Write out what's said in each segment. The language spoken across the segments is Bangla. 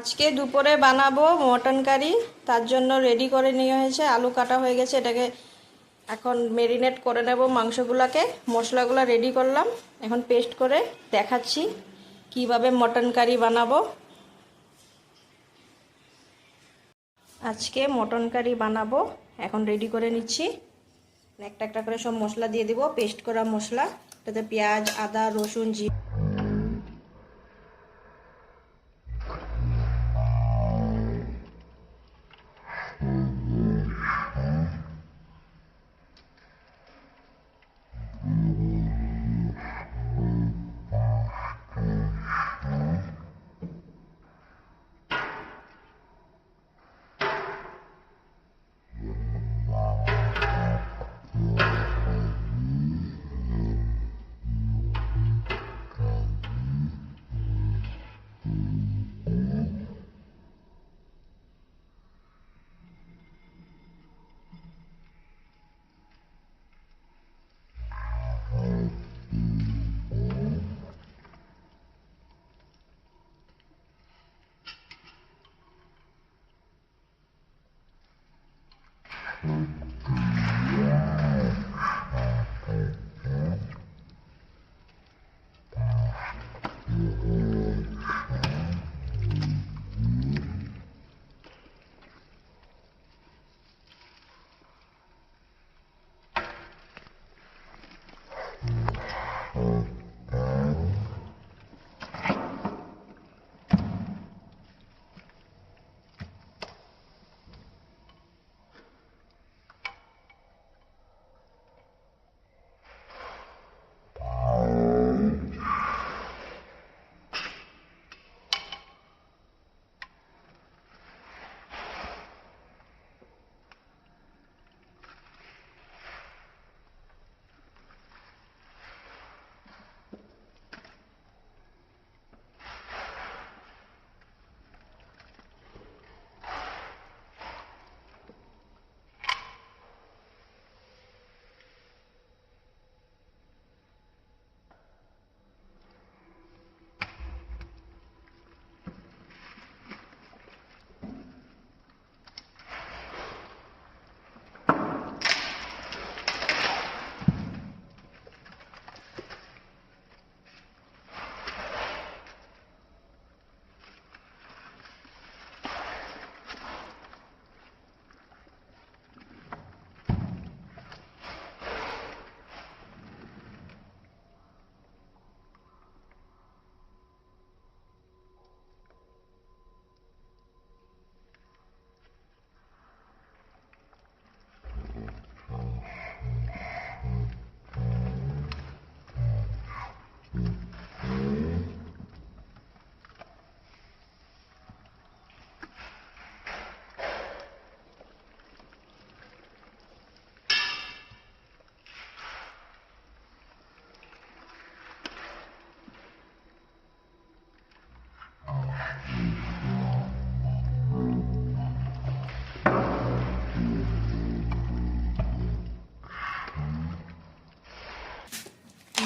আজকে দুপুরে বানাবো মটন কারি। তার জন্য রেডি করে নিয়ে হয়েছে, আলু কাটা হয়ে গেছে। এটাকে এখন মেরিনেট করে নেব মাংসগুলোকে। মশলাগুলো রেডি করলাম, এখন পেস্ট করে দেখাচ্ছি কিভাবে মটন কারি বানাবো। আজকে মটন কারি বানাবো, এখন রেডি করে নিচ্ছি। একটা একটা করে সব মশলা দিয়ে দিব, পেস্ট করা মশলা। এটাতে পেঁয়াজ, আদা, রসুন, জিরা।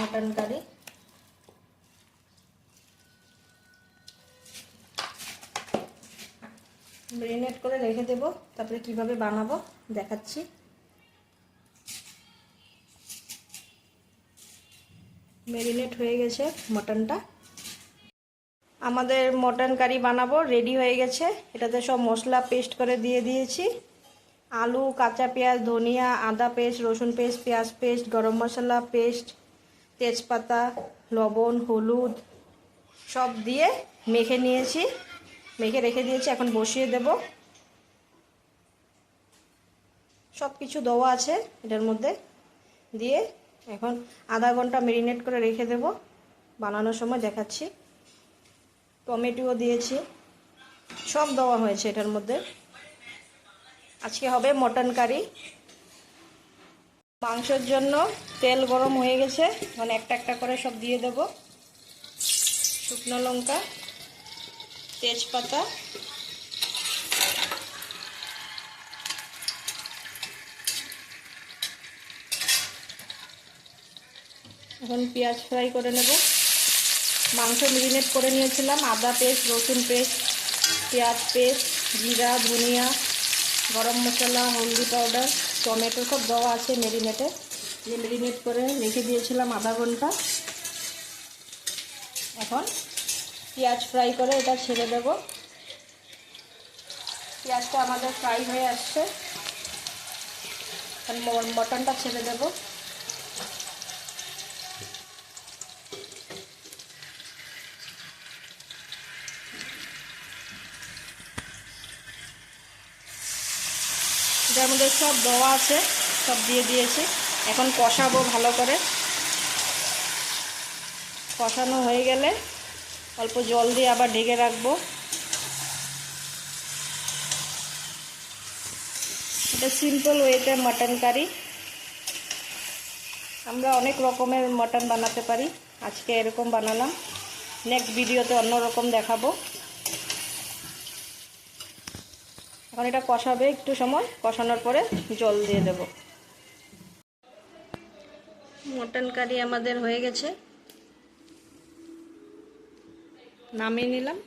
মটন কারি মেরিনেট করে রেখে দেব, তারপরে কিভাবে বানাবো দেখাচ্ছি। মেরিনেট হয়ে গেছে মটনটা। আমাদের মটন কারি বানাবো রেডি হয়ে গেছে। এটাতে সব মশলা পেস্ট করে দিয়ে দিয়েছি। আলু, কাঁচা পেঁয়াজ, ধনিয়া, আদা পেস্ট, রসুন পেস্ট, পেঁয়াজ পেস্ট, গরম মশলা পেস্ট, তেজপাতা, লবণ, হলুদ সব দিয়ে মেখে নিয়েছি, মেখে রেখে দিয়েছি। এখন বসিয়ে দেব। সব কিছু দেওয়া আছে এটার মধ্যে, দিয়ে এখন আধা ঘন্টা মেরিনেট করে রেখে দেব। বানানোর সময় দেখাচ্ছি। টমেটোও দিয়েছি, সব দেওয়া হয়েছে এটার মধ্যে। আজকে হবে মটন কারি। মাংসের জন্য তেল গরম হয়ে গেছে, মানে একটা একটা করে সব দিয়ে দেব। শুকনো লঙ্কা, তেজপাতা, এখন পেঁয়াজ ফ্রাই করে নেব। মাংস মেরিনেট করে নিয়েছিলাম, আদা পেস্ট, রসুন পেস্ট, পেঁয়াজ পেস্ট, জিরা, ধনিয়া, গরম মশলা, হলদি পাউডার, টমেটো সব দেওয়া আছে ম্যারিনেটে। যে ম্যারিনেট করে রেখে দিয়েছিলাম আধা ঘন্টা। এখন পেঁয়াজ ফ্রাই করে এটা ছেড়ে দেব। পেঁয়াজটা আমাদের ফ্রাই হয়ে আসছে, মটনটা ছেড়ে দেব। যার মধ্যে সব দেওয়া আছে, সব দিয়ে দিয়েছি। এখন কষাবো ভালো করে। কষানো হয়ে গেলে অল্প জল দিয়ে আবার ঢেকে রাখবো। এটা সিম্পল ওয়েতে মাটন কারি। আমরা অনেক রকমের মাটন বানাতে পারি, আজকে এরকম বানালাম। নেক্সট ভিডিওতে অন্য রকম দেখাবো। এখন এটা কষাবে একটু সময়, কষানোর পরে জল দিয়ে দেব। মটন কারি আমাদের হয়ে গেছে, নামিয়ে নিলাম।